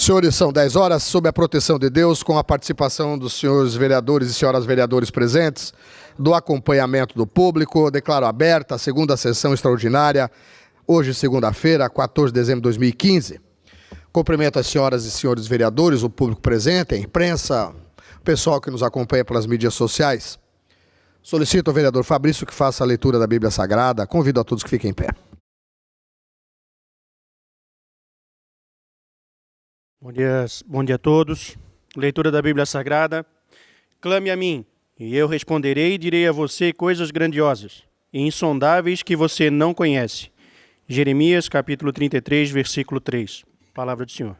Senhores, são 10 horas, sob a proteção de Deus, com a participação dos senhores vereadores e senhoras vereadores presentes, do acompanhamento do público, declaro aberta a segunda sessão extraordinária, hoje, segunda-feira, 14 de dezembro de 2015. Cumprimento as senhoras e senhores vereadores, o público presente, a imprensa, o pessoal que nos acompanha pelas mídias sociais. Solicito ao vereador Fabrício que faça a leitura da Bíblia Sagrada. Convido a todos que fiquem em pé. Bom dia a todos. Leitura da Bíblia Sagrada. Clame a mim, e eu responderei e direi a você coisas grandiosas e insondáveis que você não conhece. Jeremias, capítulo 33, versículo 3. Palavra do Senhor.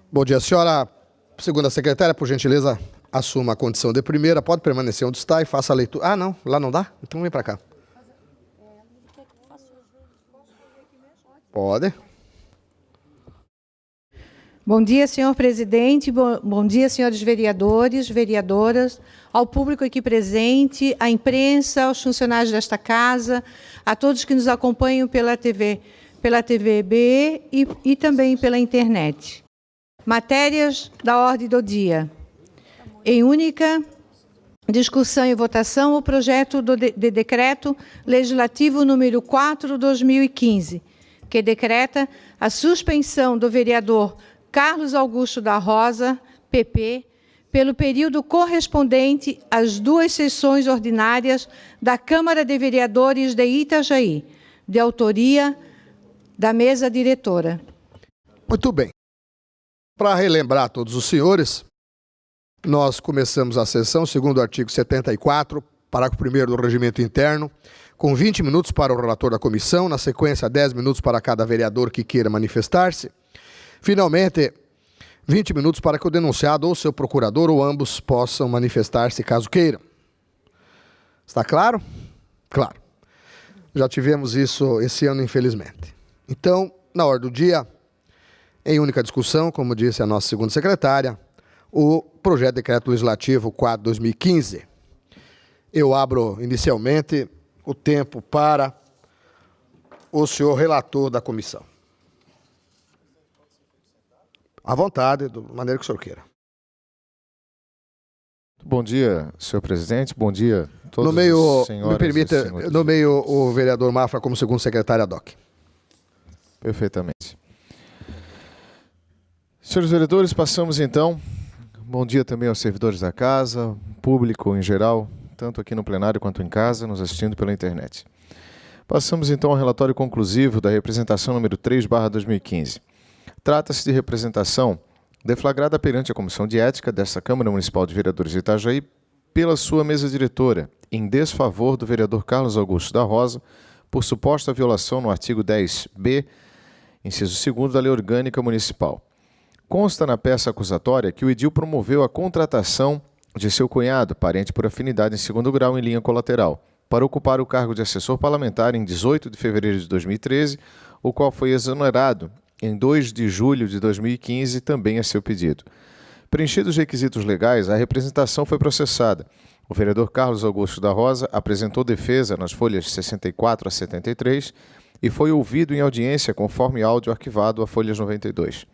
Bom dia, senhora. Segunda secretária, por gentileza, assuma a condição de primeira. Pode permanecer onde está e faça a leitura. Ah, não. Lá não dá? Então vem para cá. Pode. Bom dia, senhor presidente, bom dia, senhores vereadores, vereadoras, ao público aqui presente, à imprensa, aos funcionários desta casa, a todos que nos acompanham pela TVB e também pela internet. Matérias da ordem do dia. Em única discussão e votação, o projeto de decreto legislativo número 4/2015, que decreta a suspensão do vereador Carlos Augusto da Rosa, PP, pelo período correspondente às 2 sessões ordinárias da Câmara de Vereadores de Itajaí, de autoria da mesa diretora. Muito bem. Para relembrar a todos os senhores, nós começamos a sessão, segundo o artigo 74, parágrafo 1º do regimento interno, com 20 minutos para o relator da comissão, na sequência 10 minutos para cada vereador que queira manifestar-se. Finalmente, 20 minutos para que o denunciado ou seu procurador ou ambos possam manifestar-se caso queiram. Está claro? Claro. Já tivemos isso esse ano, infelizmente. Então, na ordem do dia, em única discussão, como disse a nossa segunda secretária, o projeto de decreto legislativo 4/2015. Eu abro inicialmente o tempo para o senhor relator da comissão. À vontade, da maneira que o senhor queira. Bom dia, senhor presidente. Bom dia a todos os senhores. Me permita, e senhores. nomeio o vereador Mafra como segundo secretário ad hoc. Perfeitamente. Senhores vereadores, passamos então. Bom dia também aos servidores da casa, público em geral, tanto aqui no plenário quanto em casa, nos assistindo pela internet. Passamos então ao relatório conclusivo da representação número 3/2015. Trata-se de representação deflagrada perante a Comissão de Ética desta Câmara Municipal de Vereadores de Itajaí pela sua mesa diretora, em desfavor do vereador Carlos Augusto da Rosa, por suposta violação no artigo 10b, inciso 2º da Lei Orgânica Municipal. Consta na peça acusatória que o edil promoveu a contratação de seu cunhado, parente por afinidade em 2º grau em linha colateral, para ocupar o cargo de assessor parlamentar em 18 de fevereiro de 2013, o qual foi exonerado em 2 de julho de 2015, também a seu pedido. Preenchidos os requisitos legais, a representação foi processada. O vereador Carlos Augusto da Rosa apresentou defesa nas folhas 64 a 73 e foi ouvido em audiência conforme áudio arquivado a folhas 92.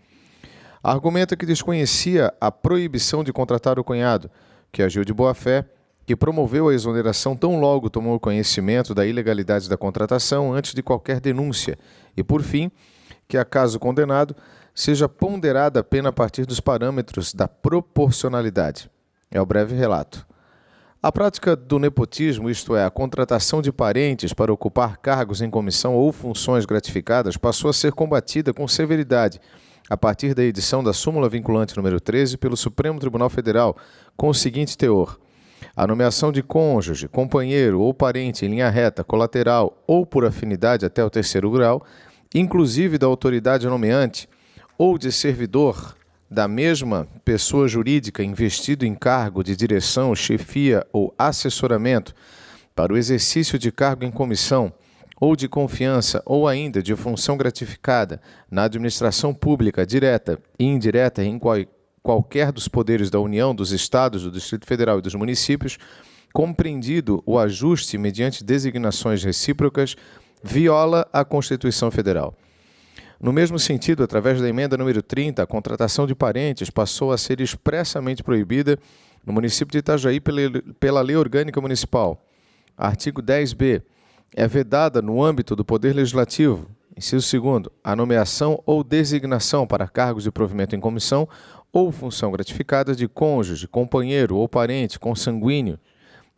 Argumenta que desconhecia a proibição de contratar o cunhado, que agiu de boa-fé, que promoveu a exoneração tão logo tomou conhecimento da ilegalidade da contratação antes de qualquer denúncia e, por fim, que a caso condenado seja ponderada a pena a partir dos parâmetros da proporcionalidade. É o breve relato. A prática do nepotismo, isto é, a contratação de parentes para ocupar cargos em comissão ou funções gratificadas, passou a ser combatida com severidade a partir da edição da súmula vinculante número 13 pelo Supremo Tribunal Federal, com o seguinte teor: a nomeação de cônjuge, companheiro ou parente em linha reta, colateral ou por afinidade até o 3º grau, inclusive da autoridade nomeante ou de servidor da mesma pessoa jurídica investido em cargo de direção, chefia ou assessoramento para o exercício de cargo em comissão ou de confiança ou ainda de função gratificada na administração pública direta e indireta em qualquer dos poderes da União, dos Estados, do Distrito Federal e dos municípios, compreendido o ajuste mediante designações recíprocas, viola a Constituição Federal. No mesmo sentido, através da emenda número 30, a contratação de parentes passou a ser expressamente proibida no município de Itajaí pela Lei Orgânica Municipal. Artigo 10b. É vedada no âmbito do Poder Legislativo, inciso 2º, a nomeação ou designação para cargos de provimento em comissão ou função gratificada de cônjuge, companheiro ou parente consanguíneo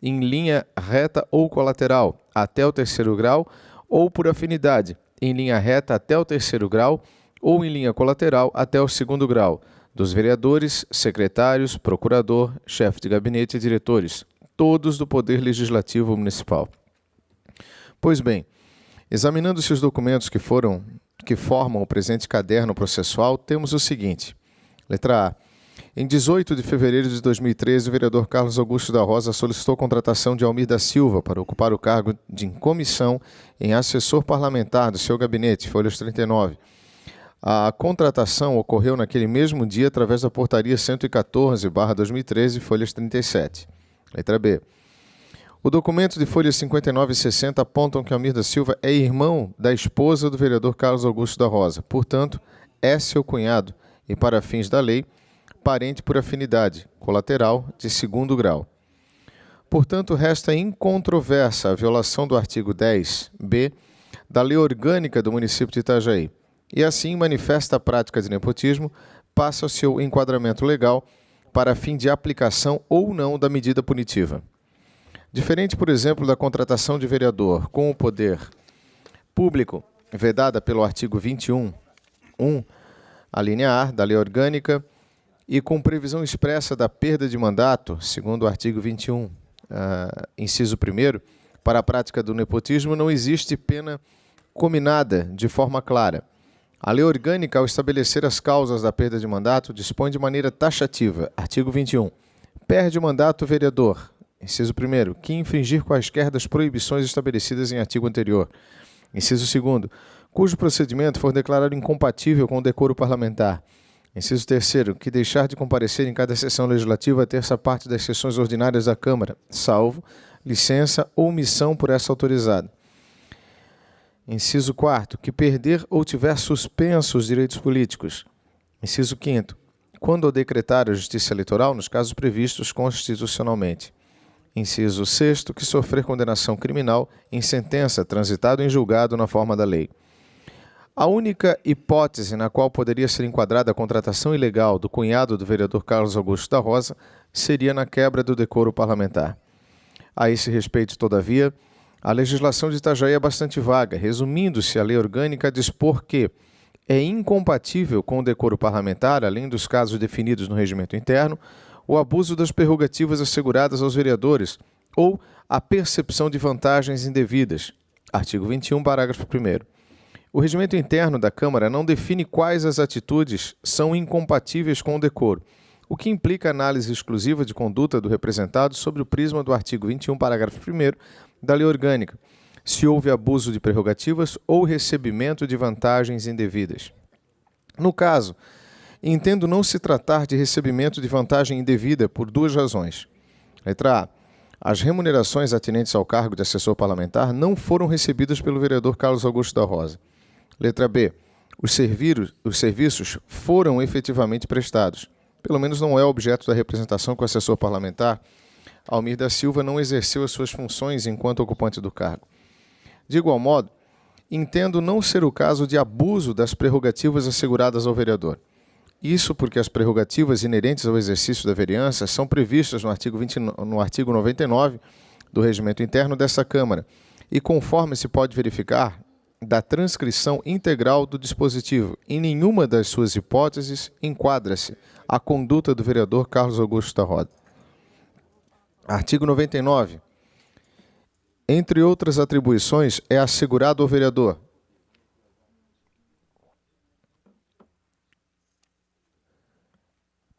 em linha reta ou colateral até o 3º grau ou por afinidade em linha reta até o 3º grau ou em linha colateral até o 2º grau, dos vereadores, secretários, procurador, chefe de gabinete e diretores, todos do Poder Legislativo Municipal. Pois bem, examinando-se os documentos que formam o presente caderno processual, temos o seguinte. Letra A. Em 18 de fevereiro de 2013, o vereador Carlos Augusto da Rosa solicitou a contratação de Almir da Silva para ocupar o cargo de comissão em assessor parlamentar do seu gabinete, folhas 39. A contratação ocorreu naquele mesmo dia através da portaria 114/2013, folhas 37. Letra B. O documento de folhas 59 e 60 apontam que Almir da Silva é irmão da esposa do vereador Carlos Augusto da Rosa, portanto, é seu cunhado e, para fins da lei, parente por afinidade, colateral, de 2º grau. Portanto, resta incontroversa a violação do artigo 10b da Lei Orgânica do município de Itajaí, e assim manifesta a prática de nepotismo, passa o seu enquadramento legal para fim de aplicação ou não da medida punitiva. Diferente, por exemplo, da contratação de vereador com o poder público, vedada pelo artigo 21(1), a linha A da Lei Orgânica, e com previsão expressa da perda de mandato, segundo o artigo 21, inciso 1º, para a prática do nepotismo não existe pena cominada de forma clara. A Lei Orgânica, ao estabelecer as causas da perda de mandato, dispõe de maneira taxativa, artigo 21, perde o mandato o vereador, inciso 1º, que infringir quaisquer das proibições estabelecidas em artigo anterior, inciso 2º, cujo procedimento for declarado incompatível com o decoro parlamentar, inciso 3º, que deixar de comparecer em cada sessão legislativa a terça parte das sessões ordinárias da Câmara, salvo licença ou missão por essa autorizada. Inciso 4º, que perder ou tiver suspenso os direitos políticos. Inciso 5º, quando o decretar a Justiça Eleitoral nos casos previstos constitucionalmente. Inciso 6º, que sofrer condenação criminal em sentença transitado em julgado na forma da lei. A única hipótese na qual poderia ser enquadrada a contratação ilegal do cunhado do vereador Carlos Augusto da Rosa seria na quebra do decoro parlamentar. A esse respeito, todavia, a legislação de Itajaí é bastante vaga, resumindo-se a Lei Orgânica a dispor que é incompatível com o decoro parlamentar, além dos casos definidos no regimento interno, o abuso das prerrogativas asseguradas aos vereadores ou a percepção de vantagens indevidas. Artigo 21, parágrafo 1º. O regimento interno da Câmara não define quais as atitudes são incompatíveis com o decoro, o que implica análise exclusiva de conduta do representado sobre o prisma do artigo 21, parágrafo 1º da Lei Orgânica, se houve abuso de prerrogativas ou recebimento de vantagens indevidas. No caso, entendo não se tratar de recebimento de vantagem indevida por duas razões. Letra A. As remunerações atinentes ao cargo de assessor parlamentar não foram recebidas pelo vereador Carlos Augusto da Rosa. Letra B. Os serviços foram efetivamente prestados. Pelo menos não é objeto da representação que o assessor parlamentar Almir da Silva não exerceu as suas funções enquanto ocupante do cargo. De igual modo, entendo não ser o caso de abuso das prerrogativas asseguradas ao vereador. Isso porque as prerrogativas inerentes ao exercício da vereança são previstas no artigo 99 do Regimento Interno dessa Câmara e, conforme se pode verificar, da transcrição integral do dispositivo. Em nenhuma das suas hipóteses enquadra-se a conduta do vereador Carlos Augusto da Rosa. Artigo 99. Entre outras atribuições, é assegurado ao vereador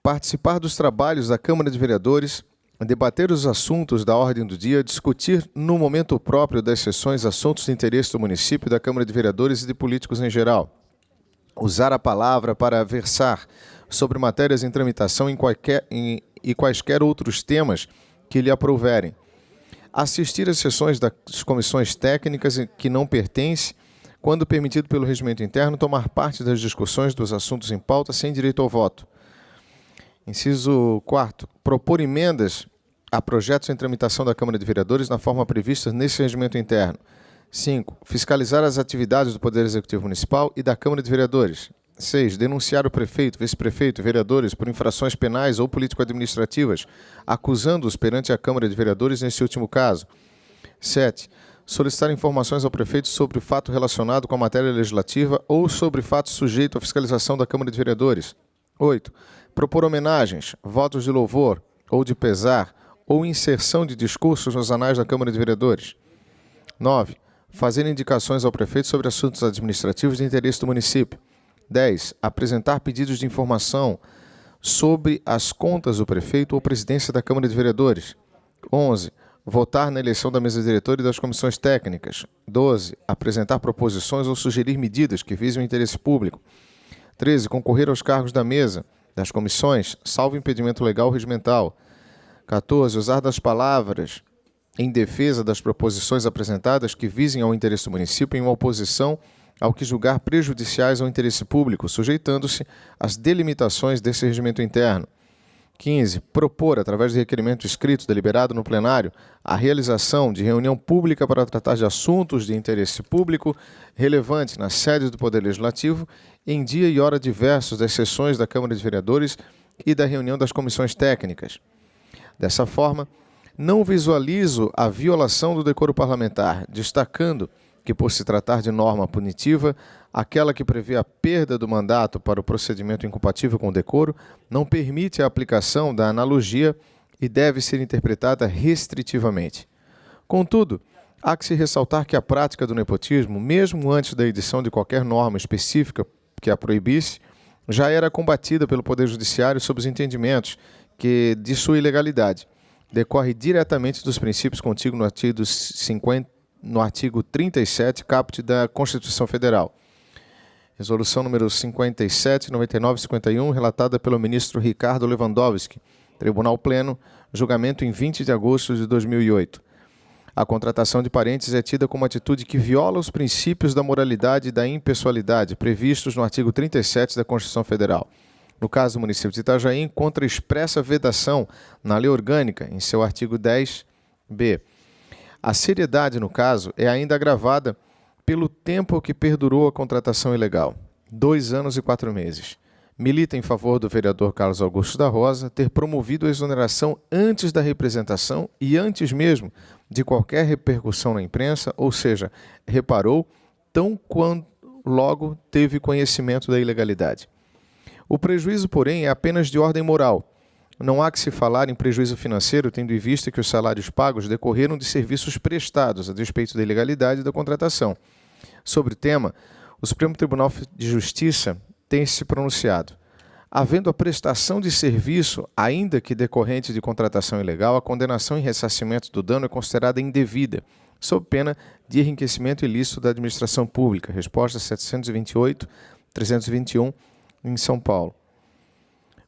participar dos trabalhos da Câmara de Vereadores, debater os assuntos da ordem do dia, discutir no momento próprio das sessões assuntos de interesse do município, da Câmara de Vereadores e de políticos em geral, usar a palavra para versar sobre matérias em tramitação e quaisquer outros temas que lhe aprouverem, Assistir às sessões das comissões técnicas que não pertence, quando permitido pelo regimento interno, tomar parte das discussões dos assuntos em pauta sem direito ao voto. Inciso 4º. Propor emendas a projetos em tramitação da Câmara de Vereadores na forma prevista nesse regimento interno. 5. Fiscalizar as atividades do Poder Executivo Municipal e da Câmara de Vereadores. 6. Denunciar o prefeito, vice-prefeito e vereadores por infrações penais ou político-administrativas, acusando-os perante a Câmara de Vereadores nesse último caso. 7. Solicitar informações ao prefeito sobre fato relacionado com a matéria legislativa ou sobre fato sujeito à fiscalização da Câmara de Vereadores. 8. Propor homenagens, votos de louvor ou de pesar ou inserção de discursos nos anais da Câmara de Vereadores. 9. Fazer indicações ao prefeito sobre assuntos administrativos de interesse do município. 10. Apresentar pedidos de informação sobre as contas do prefeito ou presidência da Câmara de Vereadores. 11. Votar na eleição da mesa diretora e das comissões técnicas. 12. Apresentar proposições ou sugerir medidas que visem o interesse público. 13. Concorrer aos cargos da mesa, das comissões, salvo impedimento legal ou regimental. 14. Usar das palavras em defesa das proposições apresentadas que visem ao interesse do município em uma oposição ao que julgar prejudiciais ao interesse público, sujeitando-se às delimitações desse regimento interno. 15. Propor, através de requerimento escrito deliberado no plenário, a realização de reunião pública para tratar de assuntos de interesse público relevante na sede do Poder Legislativo em dia e hora diversos das sessões da Câmara de Vereadores e da reunião das comissões técnicas. Dessa forma, não visualizo a violação do decoro parlamentar, destacando que, por se tratar de norma punitiva, aquela que prevê a perda do mandato para o procedimento incompatível com o decoro não permite a aplicação da analogia e deve ser interpretada restritivamente. Contudo, há que se ressaltar que a prática do nepotismo, mesmo antes da edição de qualquer norma específica que a proibisse, já era combatida pelo Poder Judiciário sob os entendimentos que, de sua ilegalidade, decorre diretamente dos princípios contidos no artigo 37, caput da Constituição Federal. Resolução número 57, 99 e 51, relatada pelo ministro Ricardo Lewandowski, Tribunal Pleno, julgamento em 20 de agosto de 2008. A contratação de parentes é tida como atitude que viola os princípios da moralidade e da impessoalidade previstos no artigo 37 da Constituição Federal. No caso do município de Itajaí, encontra expressa vedação na lei orgânica, em seu artigo 10b. A seriedade, no caso, é ainda agravada pelo tempo que perdurou a contratação ilegal, 2 anos e 4 meses. Milita em favor do vereador Carlos Augusto da Rosa ter promovido a exoneração antes da representação e antes mesmo de qualquer repercussão na imprensa, ou seja, reparou tão quanto logo teve conhecimento da ilegalidade. O prejuízo, porém, é apenas de ordem moral. Não há que se falar em prejuízo financeiro, tendo em vista que os salários pagos decorreram de serviços prestados a despeito da ilegalidade da contratação. Sobre o tema, o Supremo Tribunal de Justiça tem se pronunciado. Havendo a prestação de serviço, ainda que decorrente de contratação ilegal, a condenação em ressarcimento do dano é considerada indevida, sob pena de enriquecimento ilícito da administração pública. Resposta 728-321, em São Paulo.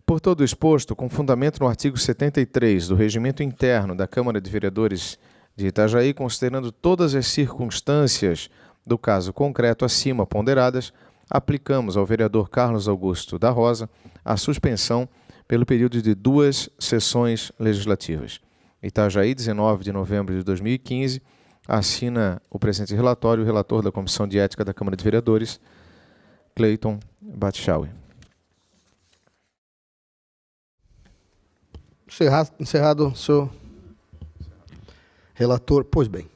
Por todo o exposto, com fundamento no artigo 73 do Regimento Interno da Câmara de Vereadores de Itajaí, considerando todas as circunstâncias do caso concreto acima ponderadas, aplicamos ao vereador Carlos Augusto da Rosa a suspensão pelo período de 2 sessões legislativas. Itajaí, 19 de novembro de 2015, assina o presente relatório o relator da Comissão de Ética da Câmara de Vereadores, Cleiton Batchaui. Encerrado, senhor relator. Pois bem,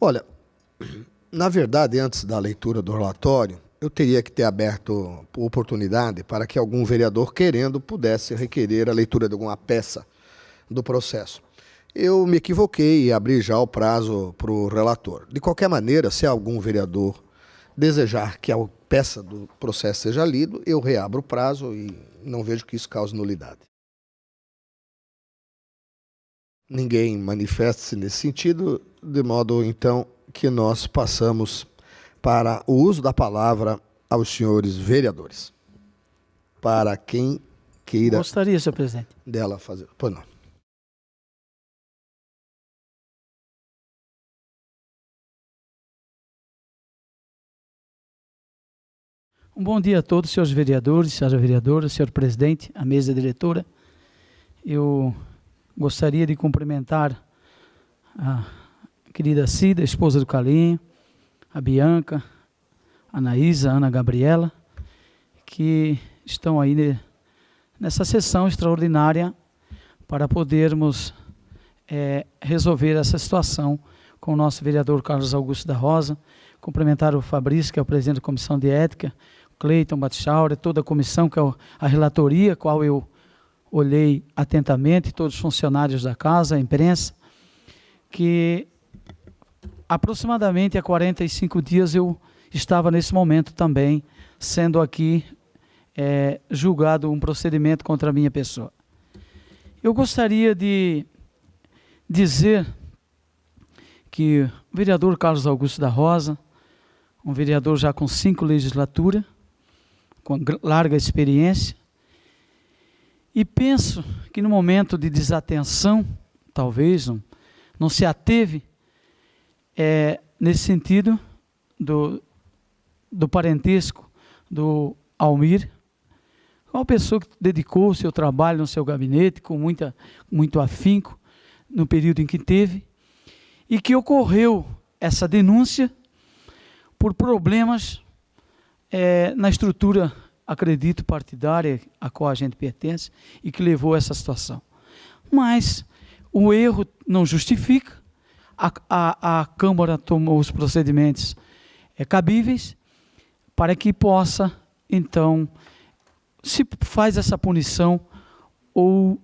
olha, na verdade, antes da leitura do relatório, eu teria que ter aberto oportunidade para que algum vereador querendo pudesse requerer a leitura de alguma peça do processo. Eu me equivoquei e abri já o prazo para o relator. De qualquer maneira, se algum vereador desejar que a peça do processo seja lido, eu reabro o prazo e não vejo que isso cause nulidade. Ninguém manifesta-se nesse sentido, de modo, então, que nós passamos para o uso da palavra aos senhores vereadores. Para quem queira... Gostaria, senhor presidente. Dela fazer... Pois não. Um bom dia a todos, senhores vereadores, senhora vereadora, senhor presidente, a mesa diretora. Eu gostaria de cumprimentar a querida Cida, esposa do Carlinho, a Bianca, a Anaísa, a Ana Gabriela, que estão aí nessa sessão extraordinária para podermos resolver essa situação com o nosso vereador Carlos Augusto da Rosa. Cumprimentar o Fabrício, que é o presidente da Comissão de Ética, o Cleiton Batichaura, toda a comissão, que é a relatoria, qual eu olhei atentamente, todos os funcionários da casa, a imprensa, que aproximadamente há 45 dias eu estava nesse momento também, sendo aqui julgado um procedimento contra a minha pessoa. Eu gostaria de dizer que o vereador Carlos Augusto da Rosa, um vereador já com 5 legislaturas, com larga experiência, e penso que no momento de desatenção, talvez, não se ateve nesse sentido do parentesco do Almir, uma pessoa que dedicou o seu trabalho no seu gabinete com muito afinco no período em que teve, e que ocorreu essa denúncia por problemas na estrutura, acredito, partidária a qual a gente pertence, e que levou a essa situação. Mas o erro não justifica, a Câmara tomou os procedimentos cabíveis para que possa, então, se faz essa punição ou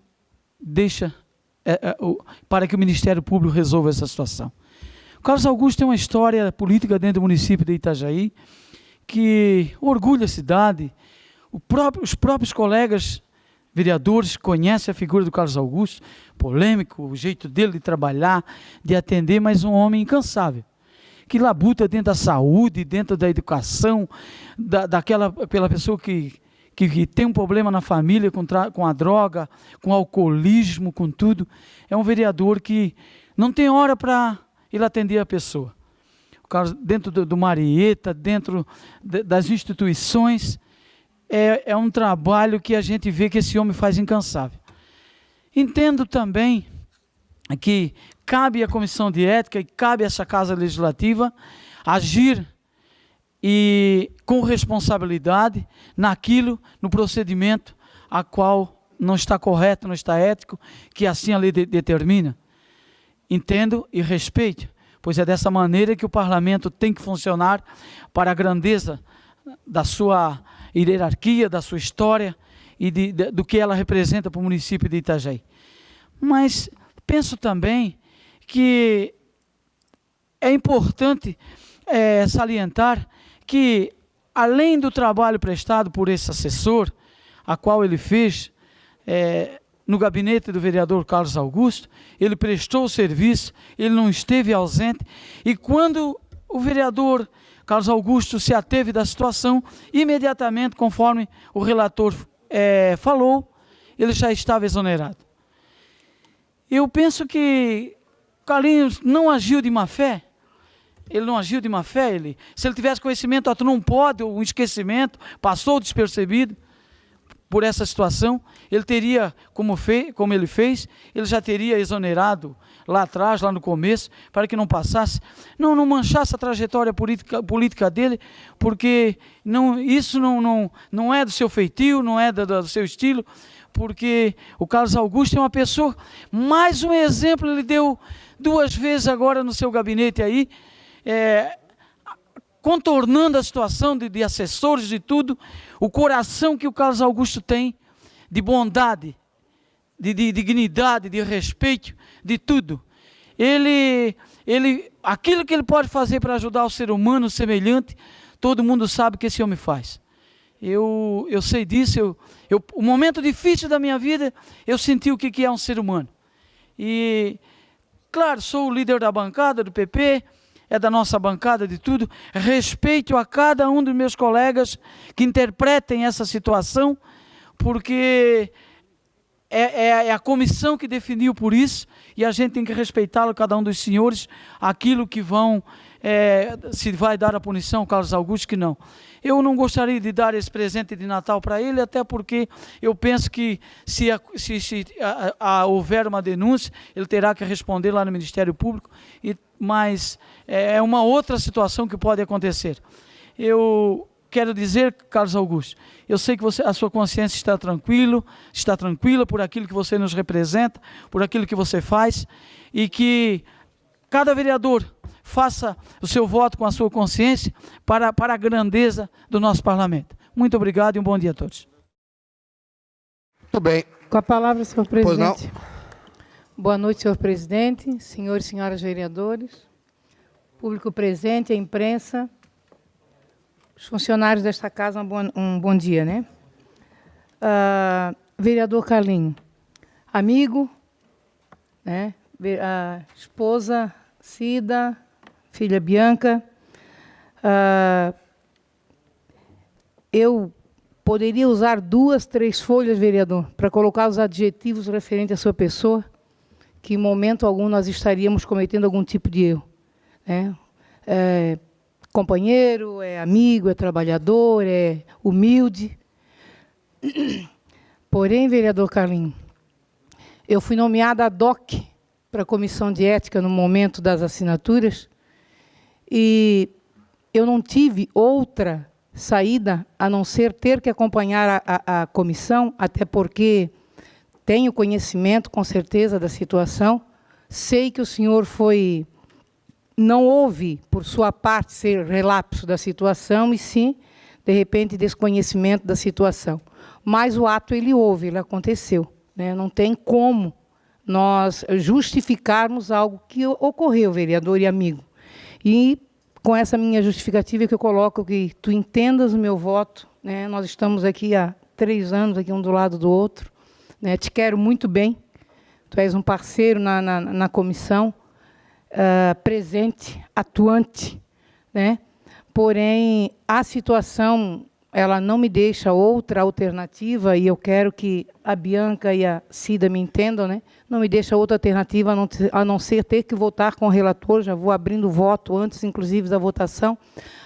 deixa para que o Ministério Público resolva essa situação. O Carlos Augusto tem uma história política dentro do município de Itajaí que orgulha a cidade. Os próprios colegas vereadores conhecem a figura do Carlos Augusto, polêmico, o jeito dele de trabalhar, de atender, mas um homem incansável, que labuta dentro da saúde, dentro da educação, pela pessoa que tem um problema na família com a droga, com o alcoolismo, com tudo. É um vereador que não tem hora para ele atender a pessoa. O Carlos, dentro do Marieta, dentro das instituições, é um trabalho que a gente vê que esse homem faz incansável. Entendo também que cabe à Comissão de Ética e cabe a essa Casa Legislativa agir e com responsabilidade no procedimento a qual não está correto, não está ético, que assim a lei determina. Entendo e respeito, pois é dessa maneira que o parlamento tem que funcionar para a grandeza da sua hierarquia, da sua história e do que ela representa para o município de Itajaí. Mas penso também que é importante salientar que, além do trabalho prestado por esse assessor, a qual ele fez no gabinete do vereador Carlos Augusto, ele prestou o serviço, ele não esteve ausente, e quando o vereador Carlos Augusto se ateve da situação, imediatamente, conforme o relator falou, ele já estava exonerado. Eu penso que Carlinhos não agiu de má fé. Ele não agiu de má fé. Se ele tivesse conhecimento, tu não pode, um esquecimento, passou despercebido por essa situação, ele teria, como ele fez, ele já teria exonerado lá atrás, lá no começo, para que não passasse, não manchasse a trajetória política dele, porque isso não é do seu feitio, não é do seu estilo, porque o Carlos Augusto é uma pessoa, mais um exemplo, ele deu 2 vezes agora no seu gabinete aí, contornando a situação de assessores, de tudo, o coração que o Carlos Augusto tem, de bondade, de dignidade, de respeito, de tudo. Aquilo que ele pode fazer para ajudar o ser humano semelhante, todo mundo sabe que esse homem faz. Eu sei disso, o momento difícil da minha vida, eu senti o que é um ser humano. E, claro, sou o líder da bancada do PP, é da nossa bancada de tudo, respeito a cada um dos meus colegas que interpretem essa situação, porque é a comissão que definiu por isso, e a gente tem que respeitá-lo, cada um dos senhores, aquilo que vão, se vai dar a punição, Carlos Augusto, que não. Eu não gostaria de dar esse presente de Natal para ele, até porque eu penso que se houver uma denúncia, ele terá que responder lá no Ministério Público, mas é uma outra situação que pode acontecer. Eu quero dizer, Carlos Augusto, eu sei que a sua consciência está tranquila por aquilo que você nos representa, por aquilo que você faz, e que cada vereador faça o seu voto com a sua consciência para a grandeza do nosso parlamento. Muito obrigado e um bom dia a todos. Muito bem. Com a palavra, senhor presidente. Pois não. Boa noite, senhor presidente, senhores e senhoras vereadores, público presente, a imprensa, os funcionários desta casa, um bom dia, né? Vereador Carlinho, amigo, né? A esposa Cida, filha Bianca, eu poderia usar 2, 3 folhas, vereador, para colocar os adjetivos referentes à sua pessoa, que em momento algum nós estaríamos cometendo algum tipo de erro, né? Companheiro, é amigo, é trabalhador, é humilde. Porém, vereador Carlinho, eu fui nomeada ad hoc para a Comissão de Ética no momento das assinaturas e eu não tive outra saída a não ser ter que acompanhar a comissão, até porque tenho conhecimento, com certeza, da situação. Sei que o senhor não houve, por sua parte, ser relapso da situação, e sim, de repente, desconhecimento da situação. Mas o ato, ele houve, ele aconteceu, né? Não tem como nós justificarmos algo que ocorreu, vereador e amigo. E, com essa minha justificativa, que eu coloco que tu entendas o meu voto, né? Nós estamos aqui há 3 anos, aqui um do lado do outro, né? Te quero muito bem, tu és um parceiro na comissão, presente, atuante, né? Porém, a situação, ela não me deixa outra alternativa, e eu quero que a Bianca e a Cida me entendam, né? Não me deixa outra alternativa a não ser ter que votar com o relator. Já vou abrindo o voto antes, inclusive, da votação,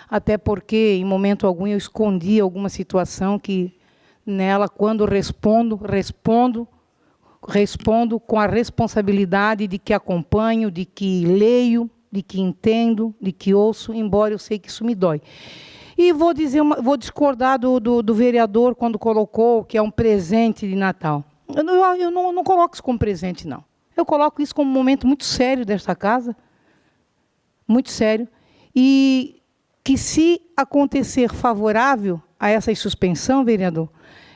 até porque, em momento algum, eu escondi alguma situação que, nela, quando respondo com a responsabilidade de que acompanho, de que leio, de que entendo, de que ouço, embora eu sei que isso me dói. E vou discordar do vereador quando colocou que é um presente de Natal. Eu não coloco isso como presente, não. Eu coloco isso como um momento muito sério desta casa, muito sério, e que, se acontecer favorável a essa suspensão, vereador,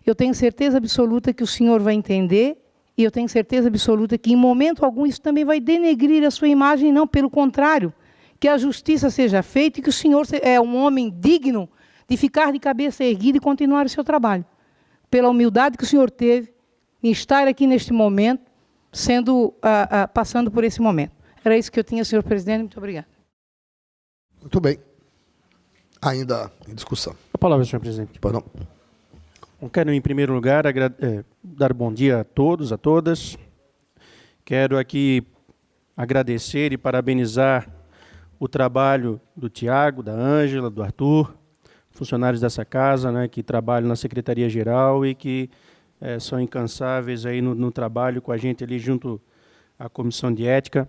eu tenho certeza absoluta que o senhor vai entender, e eu tenho certeza absoluta que, em momento algum, isso também vai denegrir a sua imagem, não, pelo contrário, que a justiça seja feita e que o senhor é um homem digno de ficar de cabeça erguida e continuar o seu trabalho, pela humildade que o senhor teve em estar aqui neste momento, passando por esse momento. Era isso que eu tinha, senhor presidente. Muito obrigado. Muito bem. Ainda em discussão. A palavra, senhor presidente. Pois não. Eu quero, em primeiro lugar, dar bom dia a todos, a todas. Quero aqui agradecer e parabenizar o trabalho do Tiago, da Ângela, do Arthur, funcionários dessa casa, né, que trabalham na Secretaria-Geral e que são incansáveis aí no trabalho com a gente ali junto à Comissão de Ética.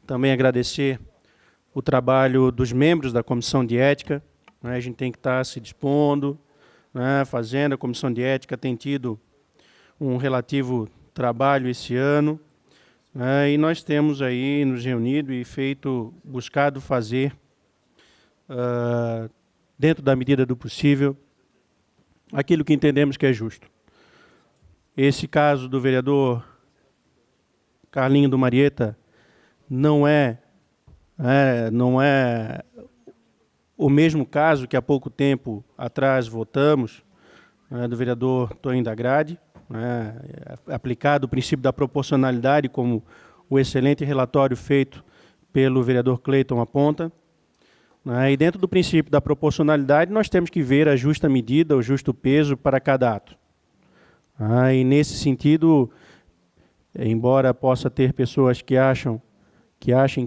Também agradecer o trabalho dos membros da Comissão de Ética, né, a gente tem que estar se dispondo, né, fazendo. A Comissão de Ética tem tido um relativo trabalho esse ano, né, e nós temos aí nos reunido e buscado fazer, dentro da medida do possível, aquilo que entendemos que é justo. Esse caso do vereador Carlinho do Marieta não é o mesmo caso que há pouco tempo atrás votamos, né, do vereador Tonho da Grade, né, aplicado o princípio da proporcionalidade, como o excelente relatório feito pelo vereador Cleiton aponta. Né, e dentro do princípio da proporcionalidade, nós temos que ver a justa medida, o justo peso para cada ato. E nesse sentido, embora possa ter pessoas que achem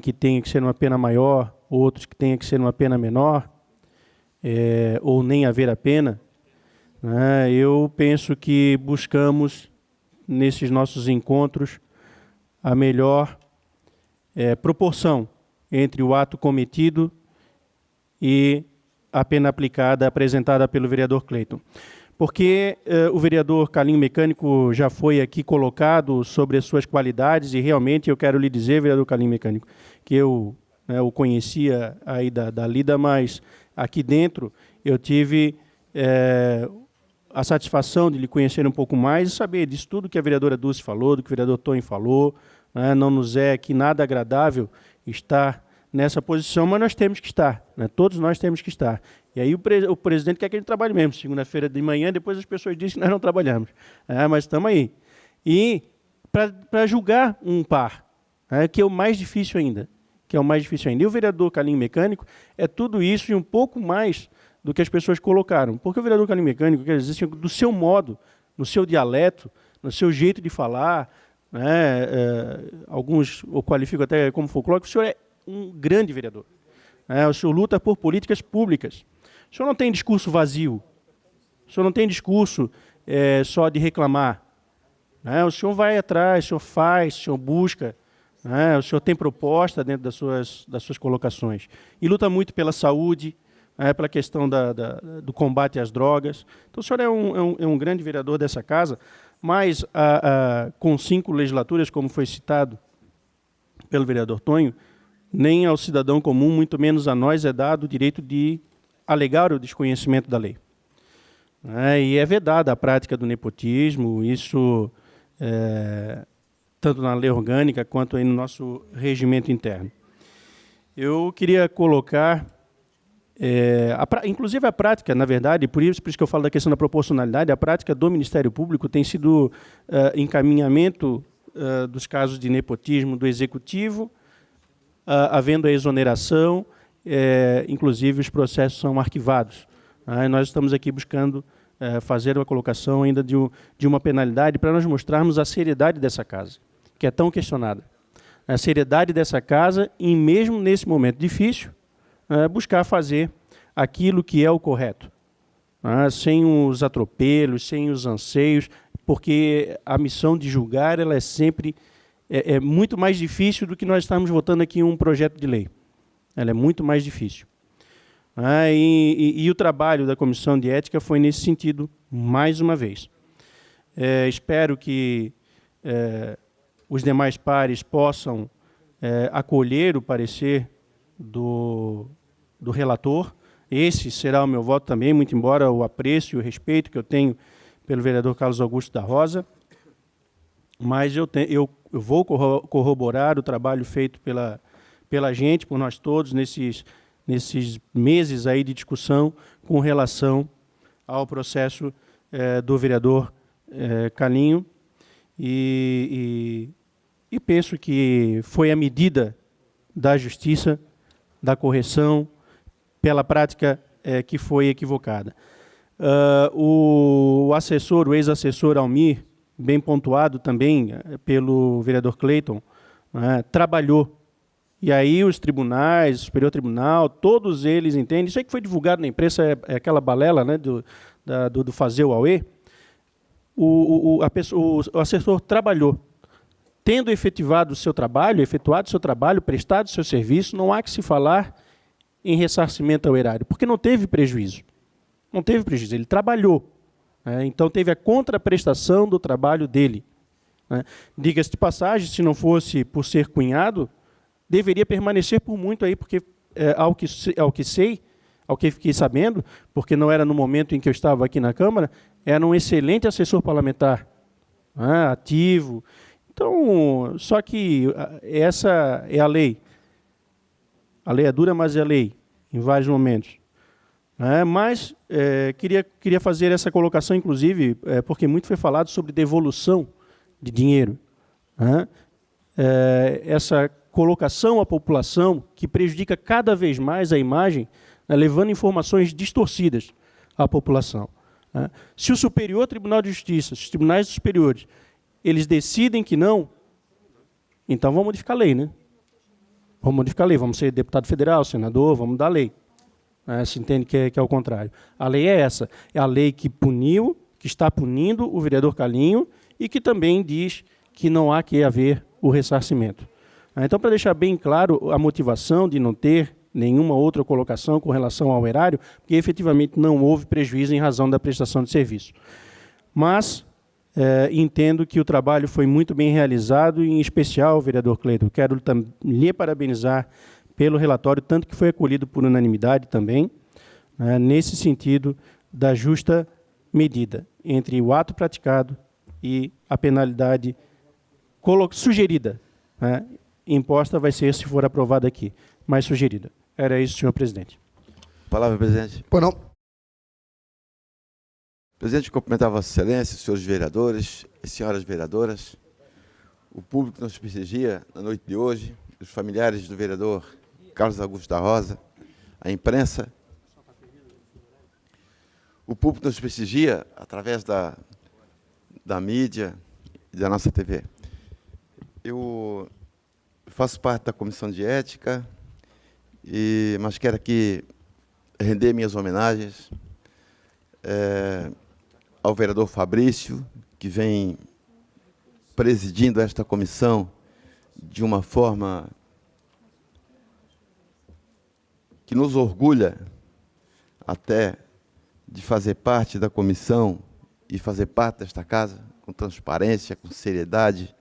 que tenha que ser uma pena maior, outros que tenha que ser uma pena menor, ou nem haver a pena, né, eu penso que buscamos, nesses nossos encontros, a melhor proporção entre o ato cometido e a pena aplicada, apresentada pelo vereador Cleiton. Porque o vereador Carlinho Mecânico já foi aqui colocado sobre as suas qualidades, e realmente eu quero lhe dizer, vereador Carlinho Mecânico, que eu o conhecia aí da lida, mas aqui dentro eu tive a satisfação de lhe conhecer um pouco mais e saber disso tudo que a vereadora Dulce falou, do que o vereador Tony falou, né? Não nos é aqui nada agradável estar nessa posição, mas nós temos que estar, né? Todos nós temos que estar. E aí o presidente quer que a gente trabalhe mesmo, segunda-feira de manhã, depois as pessoas dizem que nós não trabalhamos. Mas estamos aí. E para julgar um par, que é o mais difícil ainda. E o vereador Carlinho Mecânico é tudo isso e um pouco mais do que as pessoas colocaram. Porque o vereador Carlinho Mecânico, quer dizer, do seu modo, no seu dialeto, no seu jeito de falar, né, alguns o qualificam até como folclórico, o senhor é um grande vereador. O senhor luta por políticas públicas. O senhor não tem discurso vazio. O senhor não tem discurso só de reclamar. O senhor vai atrás, o senhor faz, o senhor busca. O senhor tem proposta dentro das suas colocações. E luta muito pela saúde, pela questão do combate às drogas. Então, o senhor é um grande vereador dessa casa, mas com 5 legislaturas, como foi citado pelo vereador Tonho, nem ao cidadão comum, muito menos a nós, é dado o direito de alegar o desconhecimento da lei. E é vedada a prática do nepotismo, isso tanto na lei orgânica quanto aí no nosso regimento interno. Eu queria colocar, inclusive a prática, na verdade, por isso que eu falo da questão da proporcionalidade, a prática do Ministério Público tem sido encaminhamento dos casos de nepotismo do Executivo, havendo a exoneração, inclusive os processos são arquivados. E nós estamos aqui buscando fazer uma colocação ainda de uma penalidade para nós mostrarmos a seriedade dessa casa, que é tão questionada. A seriedade dessa casa e mesmo nesse momento difícil, buscar fazer aquilo que é o correto, sem os atropelos, sem os anseios, porque a missão de julgar ela é sempre muito mais difícil do que nós estamos votando aqui um projeto de lei. Ela é muito mais difícil. E o trabalho da Comissão de Ética foi nesse sentido, mais uma vez. Espero que os demais pares possam acolher o parecer do relator. Esse será o meu voto também, muito embora o apreço e o respeito que eu tenho pelo vereador Carlos Augusto da Rosa, mas eu vou corroborar o trabalho feito pela gente, por nós todos, nesses meses aí de discussão com relação ao processo do vereador Carlinho, e penso que foi a medida da justiça, da correção, pela prática que foi equivocada. O ex-assessor Almir, bem pontuado também pelo vereador Cleiton, trabalhou. E aí os tribunais, o Superior Tribunal, todos eles entendem. Isso aí que foi divulgado na imprensa, é aquela balela, né, do fazer o auê. O assessor trabalhou. Tendo efetuado o seu trabalho, prestado o seu serviço, não há que se falar em ressarcimento ao erário, porque não teve prejuízo. Não teve prejuízo, ele trabalhou. Então teve a contraprestação do trabalho dele. Diga-se de passagem, se não fosse por ser cunhado, deveria permanecer por muito aí, porque ao que fiquei sabendo, porque não era no momento em que eu estava aqui na Câmara, era um excelente assessor parlamentar, ativo. Então, só que essa é a lei. A lei é dura, mas é a lei, em vários momentos. Mas queria fazer essa colocação, inclusive, porque muito foi falado sobre devolução de dinheiro. Essa colocação à população que prejudica cada vez mais a imagem, levando informações distorcidas à população. Se o Superior Tribunal de Justiça, os tribunais superiores, eles decidem que não, então vamos modificar a lei, né? Vamos modificar a lei, vamos ser deputado federal, senador, vamos mudar a lei. Se entende que é o contrário. A lei é essa, é a lei que puniu, que está punindo o vereador Calhinho e que também diz que não há que haver o ressarcimento. Então, para deixar bem claro a motivação de não ter nenhuma outra colocação com relação ao erário, porque efetivamente não houve prejuízo em razão da prestação de serviço. Mas entendo que o trabalho foi muito bem realizado, e, em especial, vereador Cleiton, quero lhe parabenizar pelo relatório, tanto que foi acolhido por unanimidade também, nesse sentido da justa medida entre o ato praticado e a penalidade sugerida. Imposta vai ser, se for aprovada aqui, mas sugerida. Era isso, senhor presidente. Palavra, presidente. Pois não. Presidente, cumprimentar Vossa Excelência, senhores vereadores e senhoras vereadoras, o público que nos prestigia na noite de hoje, os familiares do vereador Carlos Augusto da Rosa, a imprensa, o público que nos prestigia através da mídia e da nossa TV. Eu faço parte da Comissão de Ética, mas quero aqui render minhas homenagens ao vereador Fabrício, que vem presidindo esta comissão de uma forma que nos orgulha até de fazer parte da comissão e fazer parte desta casa com transparência, com seriedade.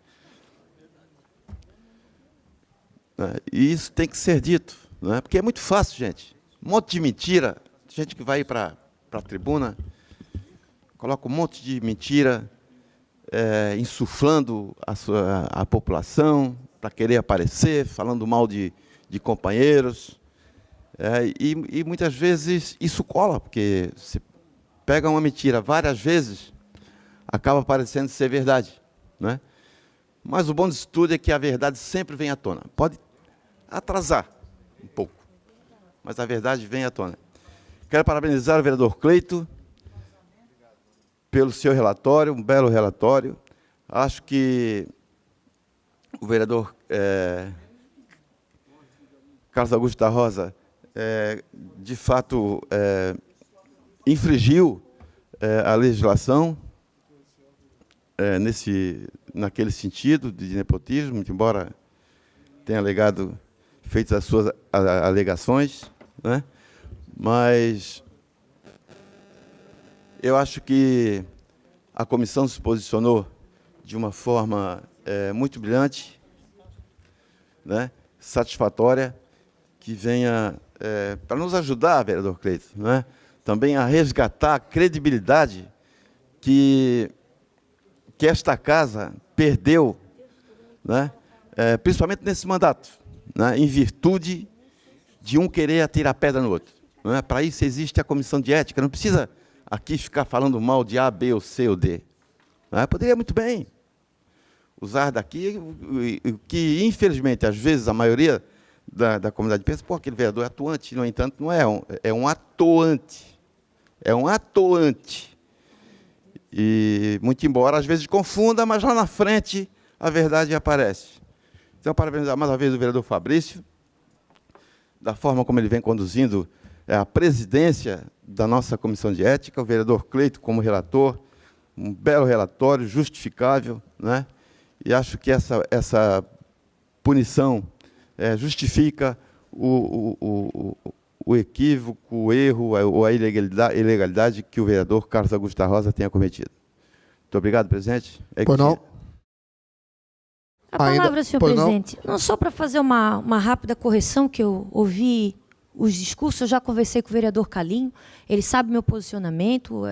E isso tem que ser dito, não é? Porque é muito fácil, gente. Um monte de mentira, gente que vai ir para a tribuna, coloca um monte de mentira, insuflando a população para querer aparecer, falando mal de companheiros. E muitas vezes isso cola, porque se pega uma mentira várias vezes, acaba parecendo ser verdade, não é? Mas o bom disso tudo é que a verdade sempre vem à tona. Pode atrasar um pouco, mas a verdade vem à tona. Quero parabenizar o vereador Cleiton pelo seu relatório, um belo relatório. Acho que o vereador Carlos Augusto da Rosa, de fato, infringiu a legislação naquele sentido de nepotismo, muito embora tenha feito as suas alegações, né? Mas eu acho que a comissão se posicionou de uma forma muito brilhante, né? Satisfatória, que venha para nos ajudar, vereador Cleiton, né? Também a resgatar a credibilidade que esta casa perdeu, né? Principalmente nesse mandato, né? Em virtude de um querer atirar pedra no outro, né? Para isso existe a comissão de ética, não precisa aqui ficar falando mal de A, B, ou C ou D. Né? Poderia muito bem usar daqui, que infelizmente, às vezes, a maioria da comunidade pensa, pô, aquele vereador é atuante, no entanto, não é um atoante. É um atoante. E, muito embora, às vezes confunda, mas lá na frente a verdade aparece. Então, parabenizar mais uma vez o vereador Fabrício, da forma como ele vem conduzindo a presidência da nossa comissão de ética, o vereador Cleiton como relator, um belo relatório, justificável, né? E acho que essa punição justifica o equívoco, o erro, ou a ilegalidade que o vereador Carlos Augusto da Rosa tenha cometido. Muito obrigado, presidente. Pois não. A palavra, senhor presidente. Não, só para fazer uma rápida correção, que eu ouvi os discursos, eu já conversei com o vereador Calhinho, ele sabe meu posicionamento,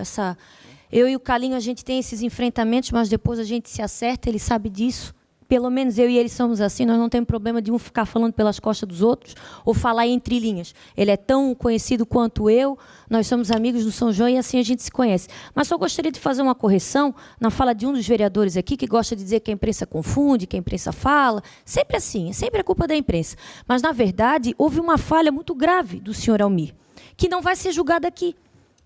eu e o Calhinho, a gente tem esses enfrentamentos, mas depois a gente se acerta, ele sabe disso. Pelo menos eu e ele somos assim, nós não temos problema de um ficar falando pelas costas dos outros ou falar entre linhas. Ele é tão conhecido quanto eu, nós somos amigos do São João e assim a gente se conhece. Mas só gostaria de fazer uma correção na fala de um dos vereadores aqui, que gosta de dizer que a imprensa confunde, que a imprensa fala. Sempre assim, é sempre a culpa da imprensa. Mas, na verdade, houve uma falha muito grave do senhor Almir, que não vai ser julgada aqui.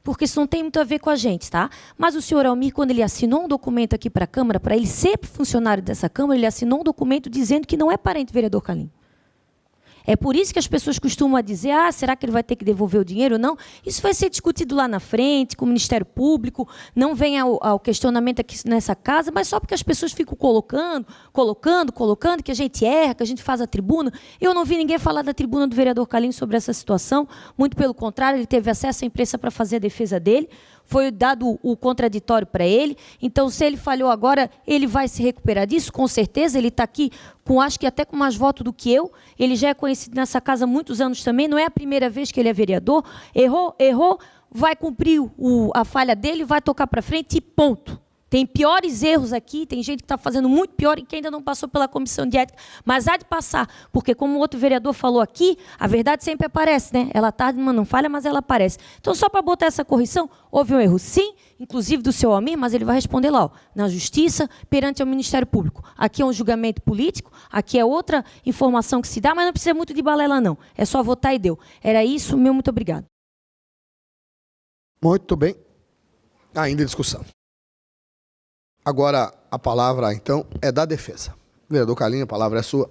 porque isso não tem muito a ver com a gente, tá? Mas o senhor Almir, quando ele assinou um documento aqui para a Câmara, para ele ser funcionário dessa Câmara, ele assinou um documento dizendo que não é parente do vereador Calim. É por isso que as pessoas costumam dizer, será que ele vai ter que devolver o dinheiro ou não? Isso vai ser discutido lá na frente, com o Ministério Público, não vem ao questionamento aqui nessa casa, mas só porque as pessoas ficam colocando, que a gente erra, que a gente faz a tribuna. Eu não vi ninguém falar da tribuna do vereador Calim sobre essa situação, muito pelo contrário, ele teve acesso à imprensa para fazer a defesa dele, foi dado o contraditório para ele, então se ele falhou agora, ele vai se recuperar disso, com certeza, ele está aqui, acho que até com mais votos do que eu, ele já é conhecido nessa casa há muitos anos também, não é a primeira vez que ele é vereador, errou, vai cumprir a falha dele, vai tocar para frente e ponto. Tem piores erros aqui, tem gente que está fazendo muito pior e que ainda não passou pela comissão de ética, mas há de passar, porque como o outro vereador falou aqui, a verdade sempre aparece, né? Ela tarde, mas não falha, mas ela aparece. Então, só para botar essa correção, houve um erro, sim, inclusive do seu Almir, mas ele vai responder lá, na Justiça, perante o Ministério Público. Aqui é um julgamento político, aqui é outra informação que se dá, mas não precisa muito de balela, não. É só votar e deu. Era isso, muito obrigado. Muito bem. Ainda em discussão. Agora, a palavra, então, é da defesa. Vereador Calim, a palavra é sua.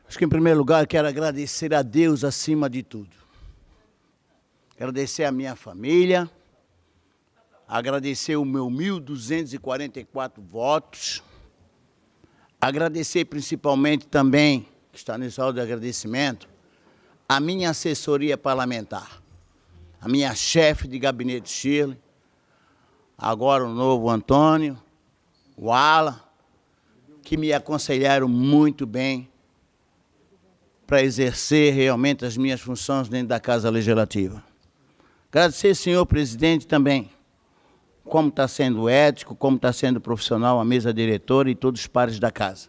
Acho que, em primeiro lugar, quero agradecer a Deus acima de tudo. Agradecer a minha família, agradecer o meu 1.244 votos, agradecer principalmente também, que está nesse áudio de agradecimento, a minha assessoria parlamentar, a minha chefe de gabinete Shirley, agora o novo Antônio, o Ala, que me aconselharam muito bem para exercer realmente as minhas funções dentro da Casa Legislativa. Agradecer, senhor presidente, também, como está sendo ético, como está sendo profissional a mesa diretora e todos os pares da casa.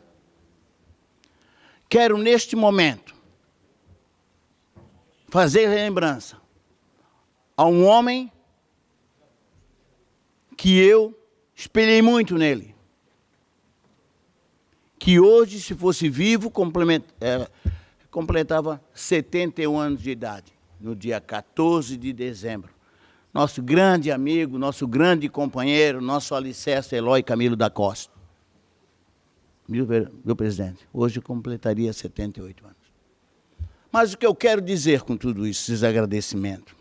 Quero, neste momento, fazer lembrança a um homem que eu espelhei muito nele, que hoje, se fosse vivo, completava 71 anos de idade, no dia 14 de dezembro. Nosso grande amigo, nosso grande companheiro, nosso alicerce Eloy Camilo da Costa. Meu presidente, hoje completaria 78 anos. Mas o que eu quero dizer com tudo isso, esses agradecimentos?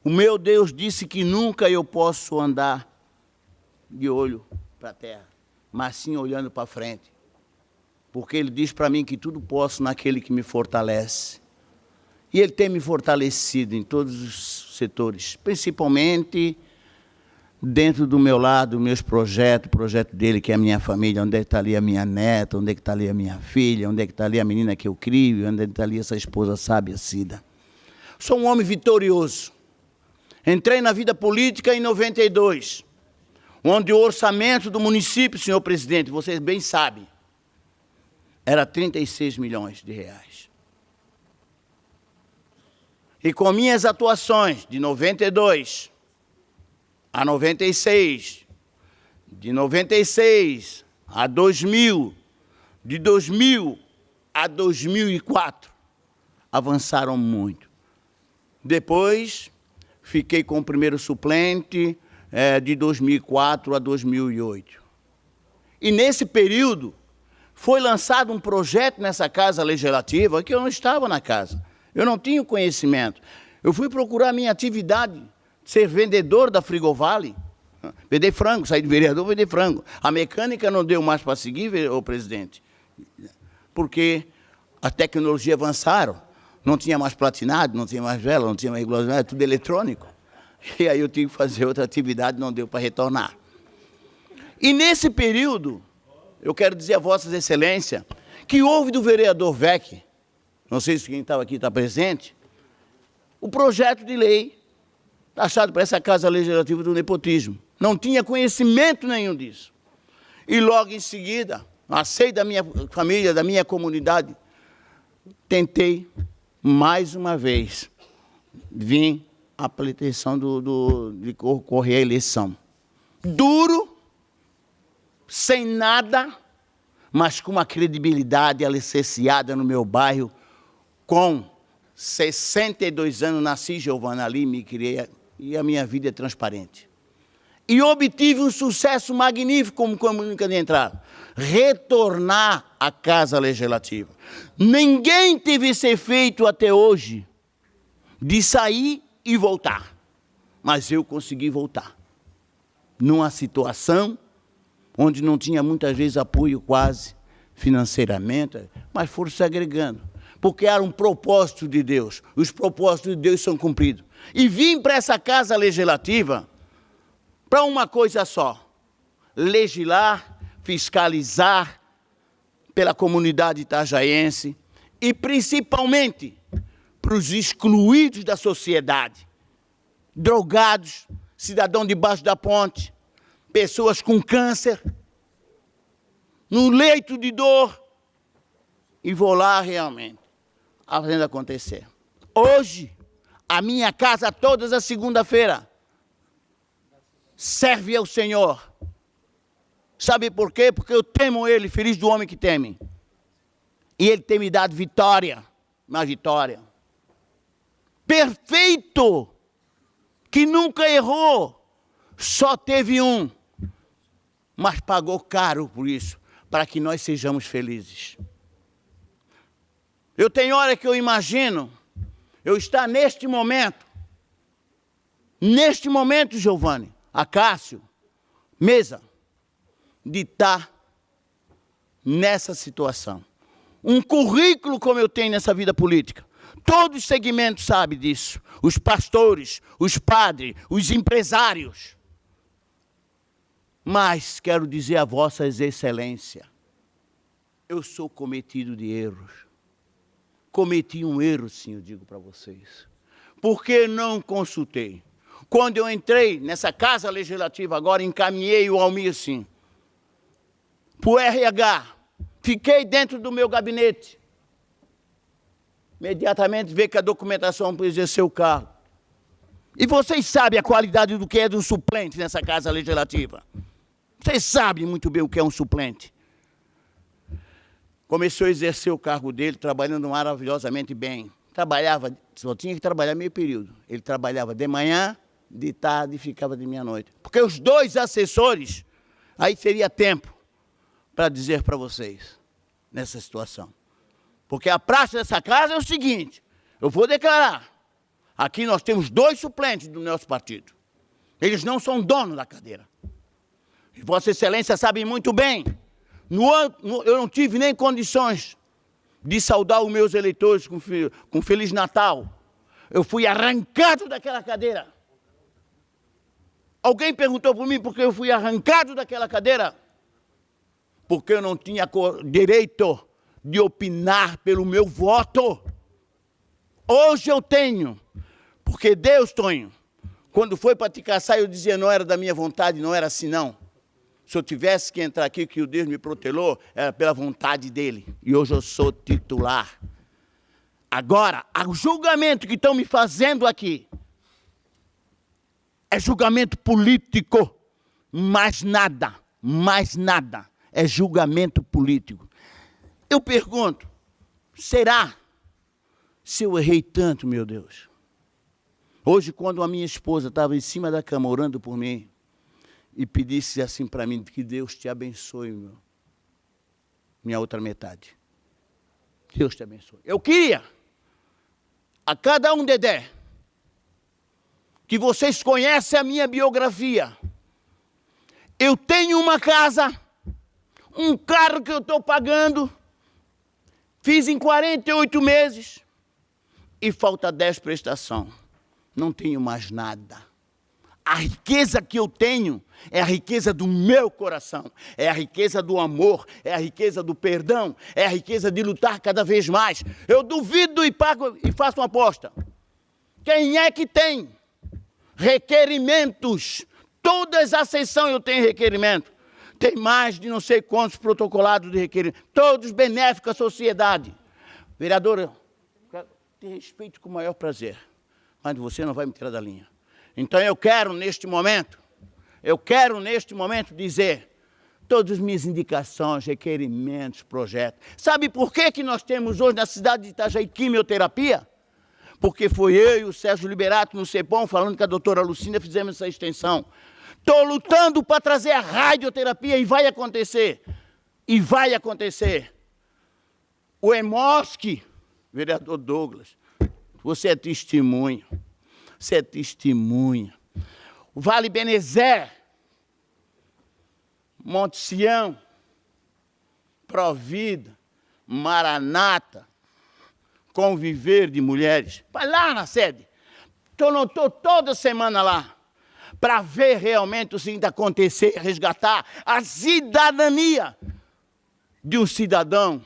O meu Deus disse que nunca eu posso andar de olho para a terra, mas sim olhando para frente. Porque Ele diz para mim que tudo posso naquele que me fortalece. E Ele tem me fortalecido em todos os setores, principalmente dentro do meu lado, meus projetos, o projeto dele, que é a minha família, onde é que está ali a minha neta, onde é que está ali a minha filha, onde é que está ali a menina que eu crio, onde é que está ali essa esposa sábia, Cida. Sou um homem vitorioso. Entrei na vida política em 92, onde o orçamento do município, senhor presidente, vocês bem sabem, era 36 milhões de reais. E com minhas atuações de 92 a 96, de 96 a 2000, de 2000 a 2004, avançaram muito. Depois, fiquei com o primeiro suplente de 2004 a 2008. E nesse período, foi lançado um projeto nessa Casa Legislativa que eu não estava na casa. Eu não tinha conhecimento. Eu fui procurar a minha atividade, ser vendedor da Frigovale, vender frango, sair de vereador, vender frango. A mecânica não deu mais para seguir, ô presidente, porque a tecnologia avançaram, não tinha mais platinado, não tinha mais vela, não tinha mais regularidade, tudo eletrônico. E aí eu tive que fazer outra atividade, não deu para retornar. E nesse período, eu quero dizer a vossas excelências, que houve do vereador Vec, não sei se quem estava aqui está presente, o projeto de lei taxado para essa Casa Legislativa do nepotismo. Não tinha conhecimento nenhum disso. E logo em seguida, a seio da minha família, da minha comunidade, tentei, mais uma vez, vir a pretensão de concorrer à eleição. Duro, sem nada, mas com uma credibilidade alicerciada no meu bairro. Com 62 anos, nasci, Giovana, ali, me criei, e a minha vida é transparente. E obtive um sucesso magnífico como comunica de entrada. Retornar à Casa Legislativa. Ninguém teve esse efeito até hoje de sair e voltar. Mas eu consegui voltar. Numa situação onde não tinha muitas vezes apoio quase financeiramente, mas foram se agregando. Porque era um propósito de Deus. Os propósitos de Deus são cumpridos. E vim para essa Casa Legislativa para uma coisa só: legislar, fiscalizar pela comunidade itajaense e principalmente para os excluídos da sociedade, drogados, cidadão debaixo da ponte, pessoas com câncer, no leito de dor, e vou lá realmente fazendo acontecer. Hoje, a minha casa, todas as segunda-feiras, serve ao Senhor. Sabe por quê? Porque eu temo Ele, feliz do homem que teme. E Ele tem me dado vitória, uma vitória. Perfeito, que nunca errou, só teve um, mas pagou caro por isso, para que nós sejamos felizes. Eu tenho hora que eu imagino, eu estar neste momento, Giovanni, Acácio, Mesa, de estar nessa situação. Um currículo como eu tenho nessa vida política. Todos os segmentos sabem disso. Os pastores, os padres, os empresários. Mas quero dizer a vossas excelências, eu sou cometido de erros. Cometi um erro, sim, eu digo para vocês. Porque não consultei. Quando eu entrei nessa Casa Legislativa agora, encaminhei o Almir, sim, para o RH. Fiquei dentro do meu gabinete. Imediatamente veio com a documentação para exercer o cargo. E vocês sabem a qualidade do que é de um suplente nessa Casa Legislativa. Vocês sabem muito bem o que é um suplente. Começou a exercer o cargo dele, trabalhando maravilhosamente bem. Trabalhava, só tinha que trabalhar meio período. Ele trabalhava de manhã, de tarde e ficava de meia-noite. Porque os dois assessores, aí seria tempo para dizer para vocês, nessa situação. Porque a praxe dessa casa é o seguinte, eu vou declarar, aqui nós temos 2 suplentes do nosso partido. Eles não são donos da cadeira. E Vossa Excelência sabe muito bem, eu não tive nem condições de saudar os meus eleitores com Feliz Natal. Eu fui arrancado daquela cadeira. Alguém perguntou por mim por que eu fui arrancado daquela cadeira? Porque eu não tinha direito de opinar pelo meu voto. Hoje eu tenho, porque Deus, Tonho, quando foi para te caçar, eu dizia, não era da minha vontade, não era assim não. Se eu tivesse que entrar aqui, que o Deus me protelou, era pela vontade dele. E hoje eu sou titular. Agora, o julgamento que estão me fazendo aqui é julgamento político. Mais nada, é julgamento político. Eu pergunto, será se eu errei tanto, meu Deus? Hoje, quando a minha esposa estava em cima da cama orando por mim, e pedisse assim para mim, que Deus te abençoe, minha outra metade. Deus te abençoe. Eu queria, a cada um, Dedé, que vocês conhecem a minha biografia. Eu tenho uma casa, um carro que eu estou pagando, fiz em 48 meses, e falta 10 prestação. Não tenho mais nada. A riqueza que eu tenho é a riqueza do meu coração, é a riqueza do amor, é a riqueza do perdão, é a riqueza de lutar cada vez mais. Eu duvido e pago e faço uma aposta. Quem é que tem requerimentos? Todas as sessões eu tenho requerimento. Tem mais de não sei quantos protocolados de requerimento, todos benéficos à sociedade. Vereadora, te respeito com o maior prazer. mas você não vai me tirar da linha. Então eu quero neste momento dizer todas as minhas indicações, requerimentos, projetos. Sabe por que nós temos hoje na cidade de Itajaí quimioterapia? Porque foi eu e o Sérgio Liberato no CEPOM, falando com a doutora Lucinda, fizemos essa extensão. Estou lutando para trazer a radioterapia e vai acontecer. E vai acontecer. O EMOSC, vereador Douglas, você é testemunha. Você é testemunha. O Vale Benezé, Monte Sião, Provida, Maranata, Conviver de Mulheres. Vai lá na sede. Estou toda semana lá para ver realmente o seguinte acontecer, resgatar a cidadania de um cidadão,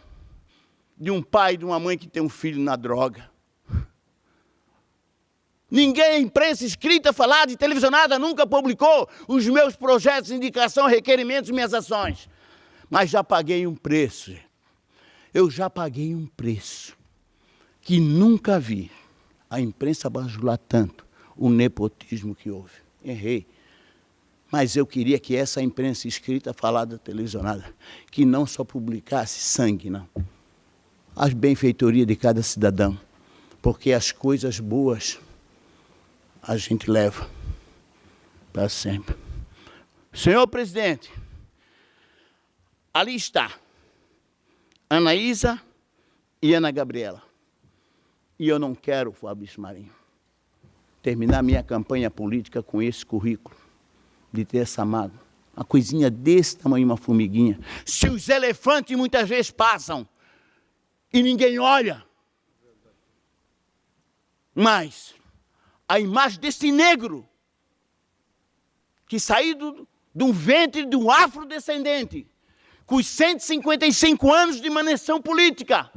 de um pai e de uma mãe que tem um filho na droga. Ninguém, imprensa escrita, falada e televisionada, nunca publicou os meus projetos, indicação, requerimentos, minhas ações. Mas já paguei um preço. Eu já paguei um preço que nunca vi a imprensa bajular tanto o nepotismo que houve. Errei. Mas eu queria que essa imprensa escrita, falada, televisionada, que não só publicasse sangue, não. As benfeitorias de cada cidadão. Porque as coisas boas a gente leva para sempre. Senhor presidente, ali está Anaísa e Ana Gabriela. E eu não quero, Fabrício Marinho, terminar minha campanha política com esse currículo de ter essa mágoa. Uma coisinha desse tamanho, uma formiguinha. Se os elefantes muitas vezes passam e ninguém olha, mas a imagem desse negro que saiu de um ventre de um afrodescendente, com os 155 anos de manutenção política,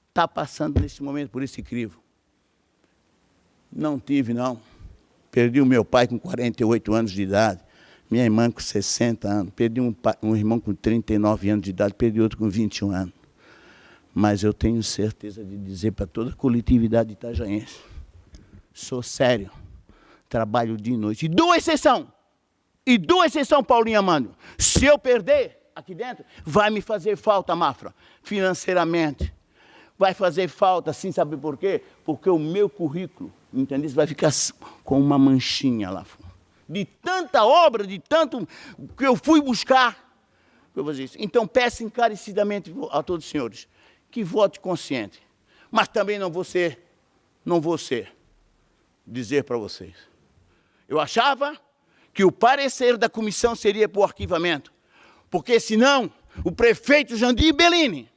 está passando nesse momento por esse crivo. Não tive, não. Perdi o meu pai com 48 anos de idade, minha irmã com 60 anos, perdi um irmão com 39 anos de idade, perdi outro com 21 anos. Mas eu tenho certeza de dizer para toda a coletividade itajaense, sou sério, trabalho dia e noite. E dou exceção, Paulinho Amândio. Se eu perder aqui dentro, vai me fazer falta, Mafra, financeiramente. Vai fazer falta, sim, sabe por quê? Porque o meu currículo, entendeu? Vai ficar com uma manchinha lá fora. De tanta obra, de tanto que eu fui buscar. Eu vou dizer isso. Então, peço encarecidamente a todos os senhores que vote consciente. Mas também não vou dizer para vocês. Eu achava que o parecer da comissão seria por arquivamento. Porque senão, o prefeito Jandir Bellini,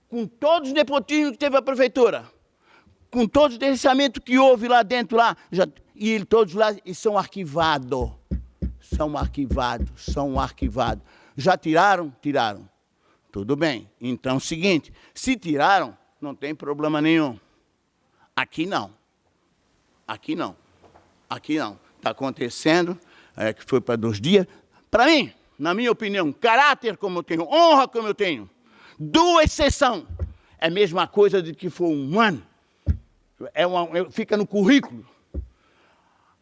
com todos os nepotismos que teve a prefeitura, com todos os deslizamentos que houve lá dentro, e todos lá são arquivados. São arquivados. Já tiraram? Tiraram. Tudo bem. Então, é o seguinte, se tiraram, não tem problema nenhum. Aqui não. Está acontecendo, que foi para 2 dias. Para mim, na minha opinião, caráter como eu tenho, honra como eu tenho, dou exceção. É a mesma coisa de que for um ano. Fica no currículo.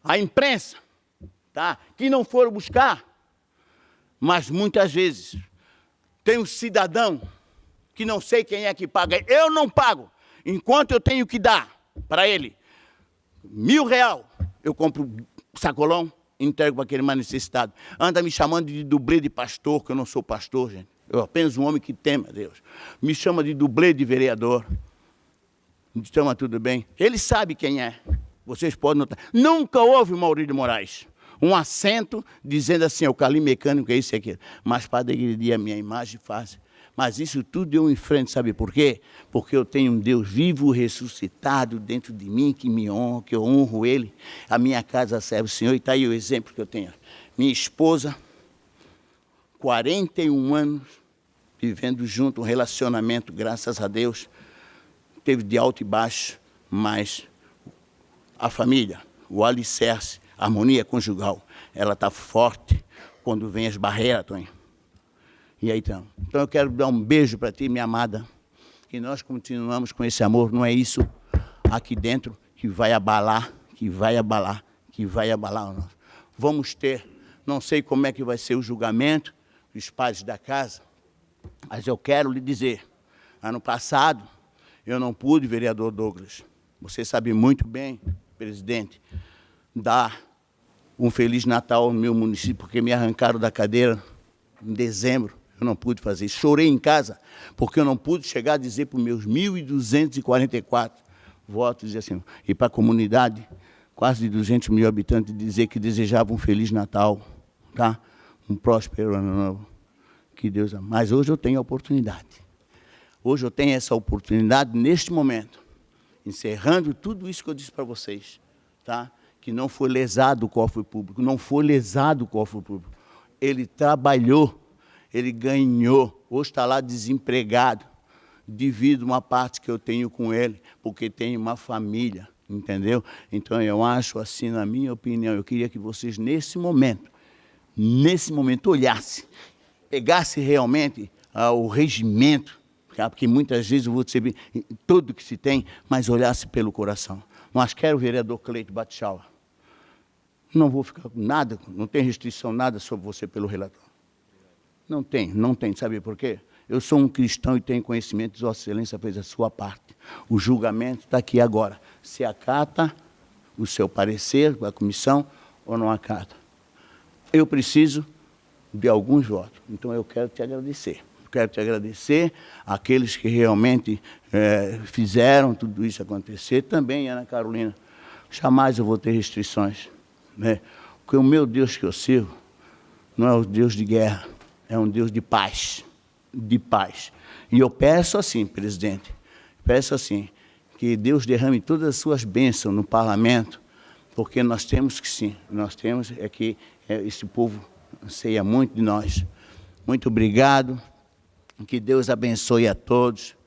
A imprensa, tá? Que não foram buscar, mas muitas vezes tem um cidadão que não sei quem é que paga. Eu não pago. Enquanto eu tenho que dar para ele R$1.000, eu compro sacolão e entrego para aquele mais necessitado. Anda me chamando de dublê de pastor, que eu não sou pastor, gente. Eu apenas um homem que teme a Deus. Me chama de dublê de vereador. Me chama tudo bem. Ele sabe quem é. Vocês podem notar. Nunca houve Maurílio Moraes um assento dizendo assim, o Calim mecânico é isso e aquilo. Mas para degredir a minha imagem faz. Mas isso tudo eu enfrento, sabe por quê? Porque eu tenho um Deus vivo, ressuscitado dentro de mim, que me honra, que eu honro Ele. A minha casa serve o Senhor, e está aí o exemplo que eu tenho. Minha esposa, 41 anos, vivendo junto, um relacionamento, graças a Deus, teve de alto e baixo, mas a família, o alicerce, a harmonia conjugal, ela está forte quando vem as barreiras, Tonho. E aí, então eu quero dar um beijo para ti, minha amada, que nós continuamos com esse amor. Não é isso aqui dentro que vai abalar, que vai abalar, que vai abalar. Vamos ter, não sei como é que vai ser o julgamento dos pais da casa, mas eu quero lhe dizer, ano passado, eu não pude, vereador Douglas, você sabe muito bem, presidente, dar um Feliz Natal no meu município, porque me arrancaram da cadeira em dezembro, eu não pude fazer isso. Chorei em casa, porque eu não pude chegar a dizer para os meus 1.244 votos, dizer assim, e para a comunidade, quase de 200 mil habitantes, dizer que desejavam um Feliz Natal, tá? Um próspero ano novo, que Deus ama. Mas hoje eu tenho a oportunidade. Hoje eu tenho essa oportunidade, neste momento, encerrando tudo isso que eu disse para vocês, tá? Que não foi lesado o cofre público, não foi lesado o cofre público. Ele trabalhou, ele ganhou, hoje está lá desempregado, divido uma parte que eu tenho com ele, porque tem uma família, entendeu? Então eu acho assim, na minha opinião, eu queria que vocês nesse momento olhassem, pegassem realmente o regimento, porque muitas vezes eu vou receber tudo que se tem, mas olhasse pelo coração. Mas quero o vereador Cleito Batichau. Não vou ficar com nada, não tem restrição nada sobre você pelo relator. Não tem, sabe por quê? Eu sou um cristão e tenho conhecimento, Vossa Excelência fez a sua parte. O julgamento está aqui agora. Se acata o seu parecer, a comissão, ou não acata. Eu preciso de alguns votos, então eu quero te agradecer. Quero te agradecer àqueles que realmente fizeram tudo isso acontecer. Também, Ana Carolina, jamais eu vou ter restrições, né? Porque o meu Deus que eu sirvo não é o Deus de guerra, é um Deus de paz, de paz. E eu peço assim, presidente, peço assim, que Deus derrame todas as suas bênçãos no parlamento, porque nós temos que sim, nós temos que esse povo anseia muito de nós. Muito obrigado. Que Deus abençoe a todos.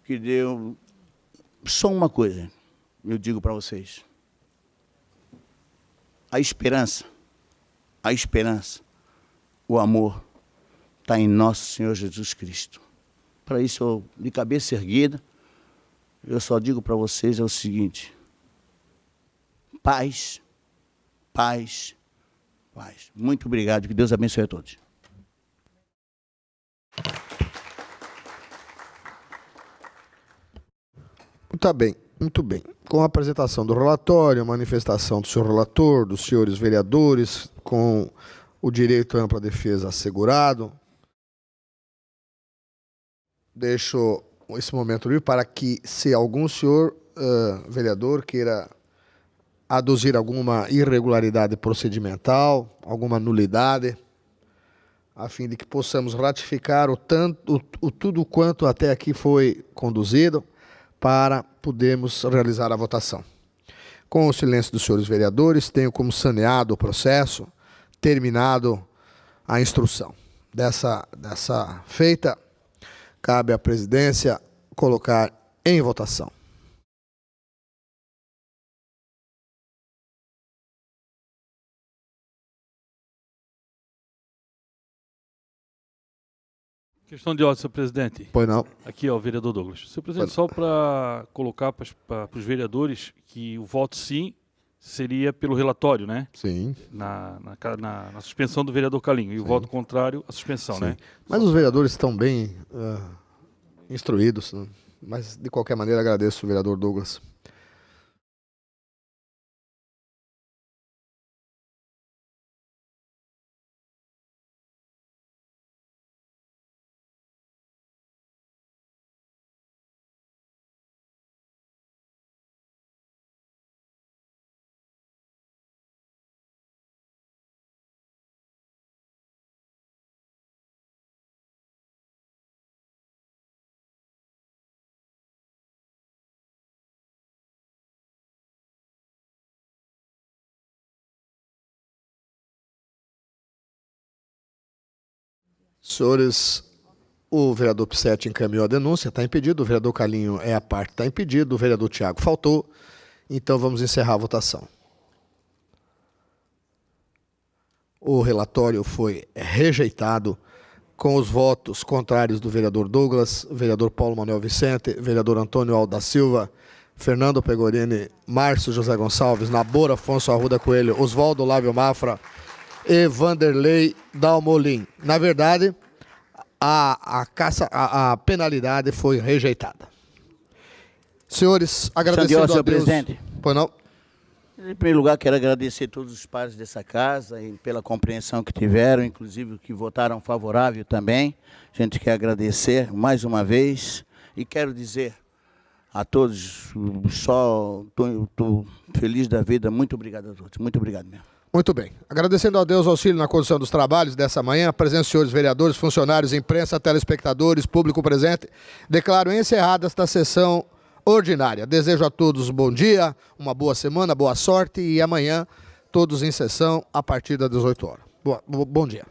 Que Deus... Só uma coisa, eu digo para vocês. A esperança, o amor, está em nosso Senhor Jesus Cristo. Para isso, eu, de cabeça erguida, eu só digo para vocês o seguinte. Paz, paz, paz. Muito obrigado. Que Deus abençoe a todos. Tá bem, muito bem. Com a apresentação do relatório, a manifestação do senhor relator, dos senhores vereadores, com o direito à ampla defesa assegurado, deixo esse momento livre para que, se algum senhor vereador queira aduzir alguma irregularidade procedimental, alguma nulidade, a fim de que possamos ratificar o tudo quanto até aqui foi conduzido, para podermos realizar a votação. Com o silêncio dos senhores vereadores, tenho como saneado o processo, terminado a instrução. Dessa feita, cabe à presidência colocar em votação. Questão de ordem, senhor presidente. Pois não. Aqui, o vereador Douglas. Senhor presidente, só para colocar para os vereadores que o voto sim seria pelo relatório, né? Sim. Na suspensão do vereador Calinho. E o voto contrário, a suspensão, sim, né? Mas os vereadores estão bem instruídos, né? Mas, de qualquer maneira, agradeço o vereador Douglas. Senhores, o vereador Pissetti encaminhou a denúncia, está impedido, o vereador Calinho é a parte, está impedido, o vereador Tiago faltou, então vamos encerrar a votação. O relatório foi rejeitado com os votos contrários do vereador Douglas, vereador Paulo Manuel Vicente, vereador Antônio Aldo da Silva, Fernando Pegorini, Márcio José Gonçalves, Nabor Afonso Arruda Coelho, Oswaldo Lávio Mafra e Vanderlei Dalmolin. Na verdade, a penalidade foi rejeitada. Senhores, agradecendo a Deus... presidente. Pois não? Em primeiro lugar, quero agradecer a todos os pares dessa casa e pela compreensão que tiveram, inclusive que votaram favorável também. A gente quer agradecer mais uma vez e quero dizer a todos, só estou feliz da vida. Muito obrigado a todos. Muito obrigado mesmo. Muito bem. Agradecendo a Deus o auxílio na condução dos trabalhos dessa manhã, a presença dos senhores vereadores, funcionários, imprensa, telespectadores, público presente, declaro encerrada esta sessão ordinária. Desejo a todos um bom dia, uma boa semana, boa sorte e amanhã todos em sessão a partir das 18 horas. Bom dia.